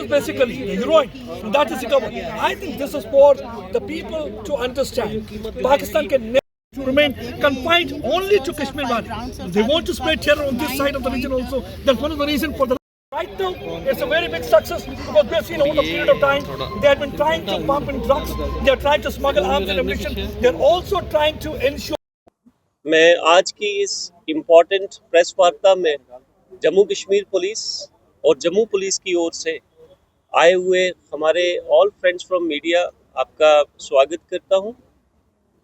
is basically the heroine. That is the cover. I think this is for the people to understand. Pakistan can never remain confined only to Kashmir Valley. They want to spread terror on this side of the region also. That's one of the reasons for the. Right now, it's a very big success because we have seen over the period of time they have been trying to pump in drugs, they are trying to smuggle arms and ammunition, they are also trying to ensure. मैं आज की इस important press वार्ता में Jammu Kashmir police और Jammu police की ओर से आए हुए हमारे ऑल फ्रेंड्स फ्रॉम मीडिया आपका स्वागत करता हूं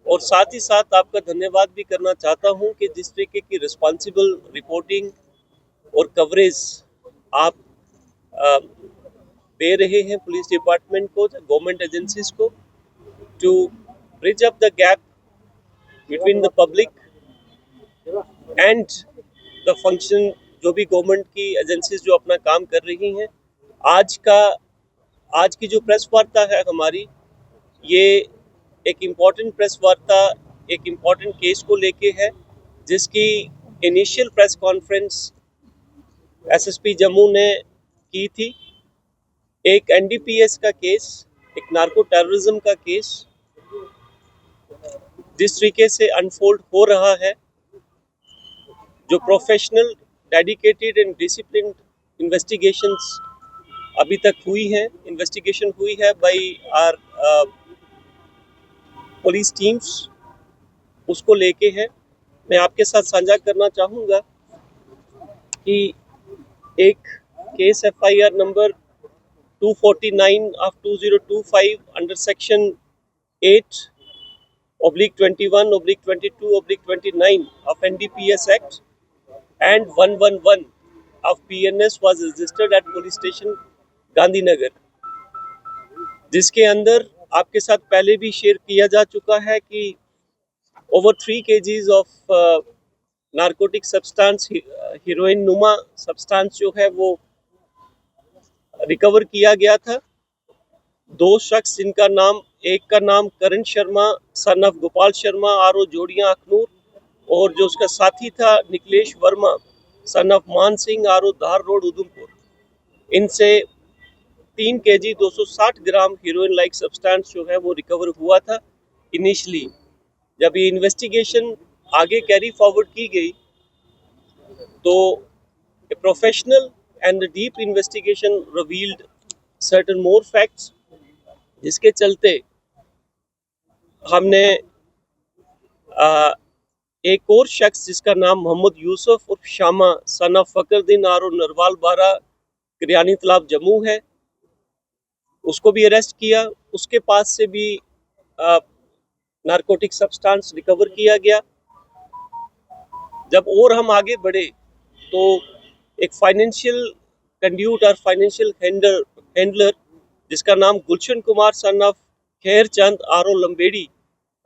और साथ ही साथ आपका धन्यवाद भी करना चाहता हूं कि जिस तरीके की रिस्पॉन्सिबल रिपोर्टिंग और कवरेज आप दे रहे हैं पुलिस डिपार्टमेंट को, गवर्नमेंट एजेंसीज को, to bridge up the gap between the public and the function जो भी गवर्नमेंट की एजेंसीज जो अपना काम कर रही हैं। आज की जो प्रेस वार्ता है हमारी, ये एक इम्पॉर्टेंट प्रेस वार्ता एक इम्पॉर्टेंट केस को लेके है, जिसकी initial press conference SSP Jammu ने की थी। एक एनडीपीएस का केस, एक नार्को टेररिज्म का केस जिस तरीके से अनफोल्ड हो रहा है, जो professional, dedicated and disciplined investigations अभी तक हुई है, इन्वेस्टिगेशन हुई है बाय आवर पुलिस टीम्स, उसको लेके है। मैं आपके साथ साझा करना चाहूँगा कि एक case FIR number 249 of 2025 under section 8/21/22/29 of NDPS Act and 111 of PNS was registered at police station Gandhinagar, जिसके अंदर आपके साथ पहले भी शेयर किया जा चुका है कि over 3 kgs of narcotic substance, heroine नुमा सब्सटेंस जो है वो रिकवर किया गया था। 2 शख्स जिनका नाम, एक का नाम Karan Sharma son of Gopal Sharma R O Jodhian Akhnoor, और जो उसका साथी था निकलेश वर्मा सन ऑफ मान सिंह आरओ धार रोड उधमपुर, इनसे 3 kg 260 ग्राम हीरोइन लाइक सब्सटेंस जो है वो रिकवर हुआ था। इनिशियली जब ये इन्वेस्टिगेशन आगे कैरी फॉरवर्ड की गई तो a professional and deep investigation revealed certain more facts, जिसके चलते हमने एक और शख्स जिसका नाम मोहम्मद यूसुफ उर्फ शामा सन ऑफ फकरुद्दीन आरो नरवाल बारा किरियानी तालाब जम्मू है, उसको भी अरेस्ट किया। उसके पास से भी नारकोटिक सब्सटेंस रिकवर किया गया। जब और हम आगे बढ़े तो एक फाइनेंशियल कंड्यूट और फाइनेंशियल हैंडलर जिसका नाम गुलशन कुमार सन ऑफ खैर चंद आरो लंबेड़ी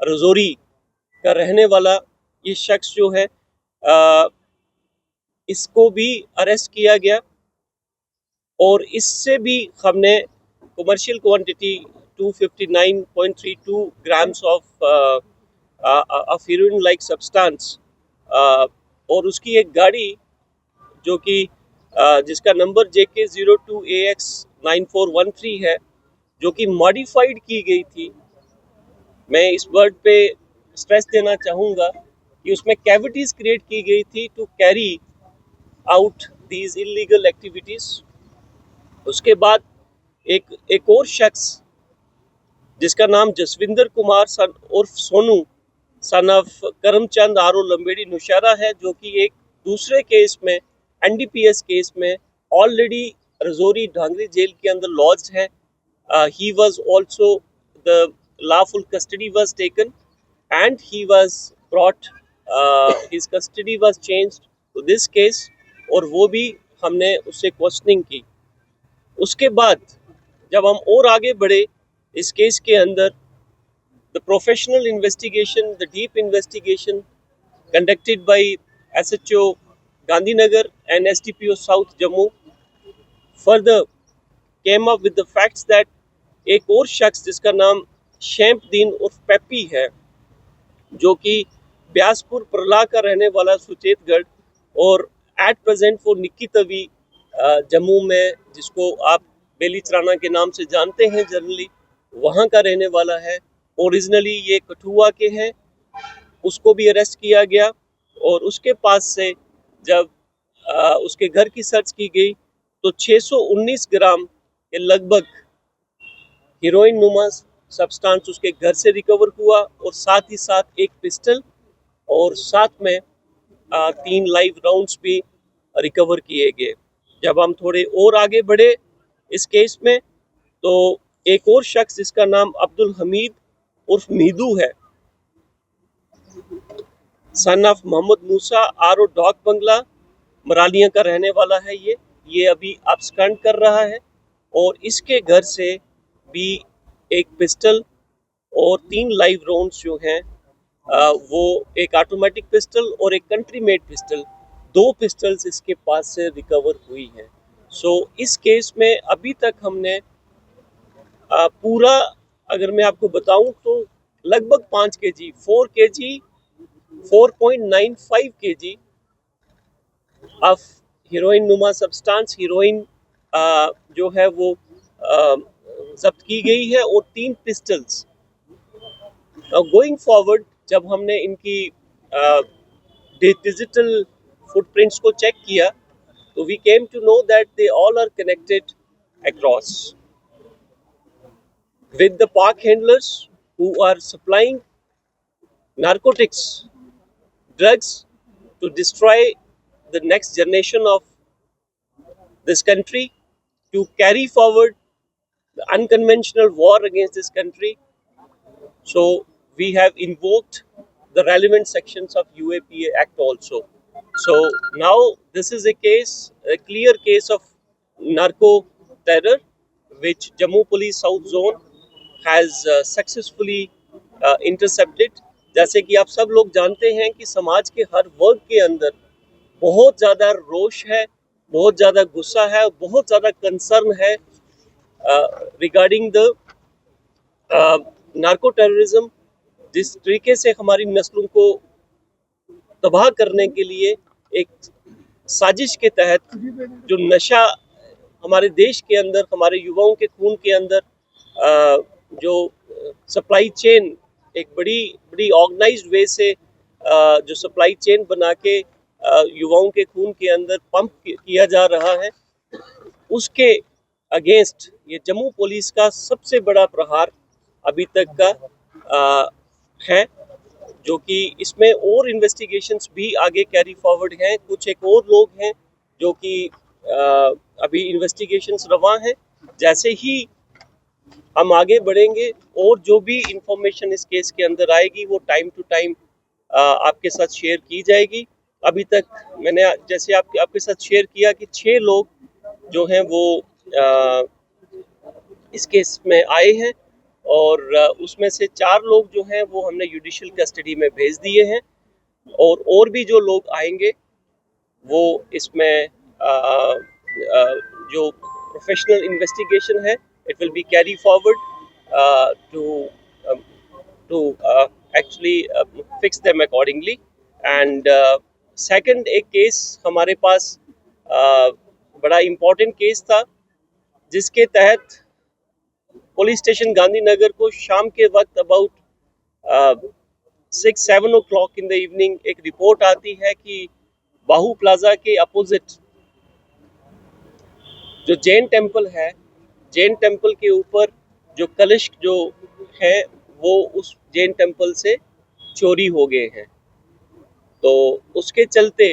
रजौरी का रहने वाला ये शख्स जो है, इसको भी अरेस्ट किया गया और इससे भी हमने commercial quantity 259.32 grams of heroine like substance और उसकी एक गाड़ी जो कि जिसका नंबर JK02AX9413 है, जो कि मॉडिफाइड की गई थी। मैं इस वर्ड पे स्ट्रेस देना चाहूँगा कि उसमें कैविटीज क्रिएट की गई थी to carry out these illegal activities. उसके बाद एक और शख्स जिसका नाम जसविंदर कुमार सन उर्फ सोनू सन ऑफ करमचंद आरो लंबेड़ी नौशहरा है, जो कि एक दूसरे केस में, एनडीपीएस केस में ऑलरेडी रजौरी ढांगरी जेल के अंदर लॉज्ड है। He was also the lawful custody was taken and he was brought, his custody was changed to this case, और वो भी हमने उससे क्वेश्चनिंग की। उसके बाद जब हम और आगे बढ़े इस केस के अंदर, the professional investigation, the deep investigation conducted by SHO Gandhinagar and SDPO south Jammu further came up with the facts that एक और शख्स जिसका नाम शैम्पदीन उर्फ पेप्पी है, जो कि ब्यासपुर प्रला का रहने वाला सुचेतगढ़ और एट प्रेजेंट वो निक्की तवी जम्मू में, जिसको आप बेलीचराना के नाम से जानते हैं जनरली, वहाँ का रहने वाला है। ओरिजिनली ये कठुआ के हैं, उसको भी अरेस्ट किया गया और उसके पास से जब उसके घर की सर्च की गई तो 619 ग्राम के लगभग हीरोइन नुमा सब्सटेंस उसके घर से रिकवर हुआ और साथ ही साथ एक पिस्टल और साथ में 3 लाइव राउंड्स भी रिकवर किए गए। जब हम थोड़े और आगे बढ़े इस केस में तो एक और शख्स जिसका नाम अब्दुल हमीद उर्फ मीदू है, son of Mohammad Musa R Dak Bangla Maralia का रहने वाला है। ये अभी अब्सकॉन्ड कर रहा है और इसके घर से भी एक पिस्टल और 3 लाइव राउंड्स जो हैं वो एक ऑटोमेटिक पिस्टल और एक कंट्री मेड पिस्टल, 2 पिस्टल्स इसके पास से रिकवर हुई हैं। सो इस केस में अभी तक हमने पूरा, अगर मैं आपको बताऊं तो लगभग 5 kg 4 kg 4.95 kg of heroine नुमा सब्सटेंस, हीरोइन जो है वो जब्त की गई है और 3 पिस्टल्स। गोइंग फॉरवर्ड जब हमने इनकी डिजिटल फुटप्रिंट्स को चेक किया तो we came to know that they all are connected across with the park handlers who are supplying narcotics, drugs to destroy the next generation of this country, to carry forward the unconventional war against this country. So we have invoked the relevant sections of UAPA Act also. So now this is a case, a clear case of narco terror, which Jammu Police South Zone has successfully intercepted. जैसे कि आप सब लोग जानते हैं कि समाज के हर वर्ग के अंदर बहुत ज़्यादा रोष है, बहुत ज़्यादा गुस्सा है, बहुत ज़्यादा कंसर्न है रिगार्डिंग द नार्को टेररिज्म। जिस तरीके से हमारी नस्लों को तबाह करने के लिए एक साजिश के तहत जो नशा हमारे देश के अंदर, हमारे युवाओं के खून के अंदर जो सप्लाई चेन एक बड़ी ऑर्गेनाइज्ड वे से जो सप्लाई चेन बना के युवाओं के खून के अंदर पंप किया जा रहा है, उसके अगेंस्ट ये जम्मू पुलिस का सबसे बड़ा प्रहार अभी तक का है, जो कि इसमें और इन्वेस्टिगेशंस भी आगे कैरी फॉरवर्ड हैं। कुछ एक और लोग हैं जो कि अभी इन्वेस्टिगेशंस रवां हैं। जैसे ही हम आगे बढ़ेंगे और जो भी इंफॉर्मेशन इस केस के अंदर आएगी वो टाइम टू टाइम आपके साथ शेयर की जाएगी। अभी तक मैंने जैसे आपके साथ शेयर किया कि 6 लोग जो हैं वो इस केस में आए हैं और उसमें से 4 लोग जो हैं वो हमने जुडिशियल कस्टडी में भेज दिए हैं और भी जो लोग आएंगे वो इसमें जो प्रोफेशनल इन्वेस्टिगेशन है it will be carry forward to actually fix them accordingly. And second एक केस हमारे पास बड़ा इम्पोर्टेंट केस था जिसके तहत पुलिस स्टेशन गांधीनगर को शाम के वक्त about 6-7 o'clock in the evening एक रिपोर्ट आती है कि बाहू प्लाजा के अपोजिट जो जैन टेम्पल है, जैन टेम्पल के ऊपर जो कलश जो है वो उस जैन टेम्पल से चोरी हो गए हैं। तो उसके चलते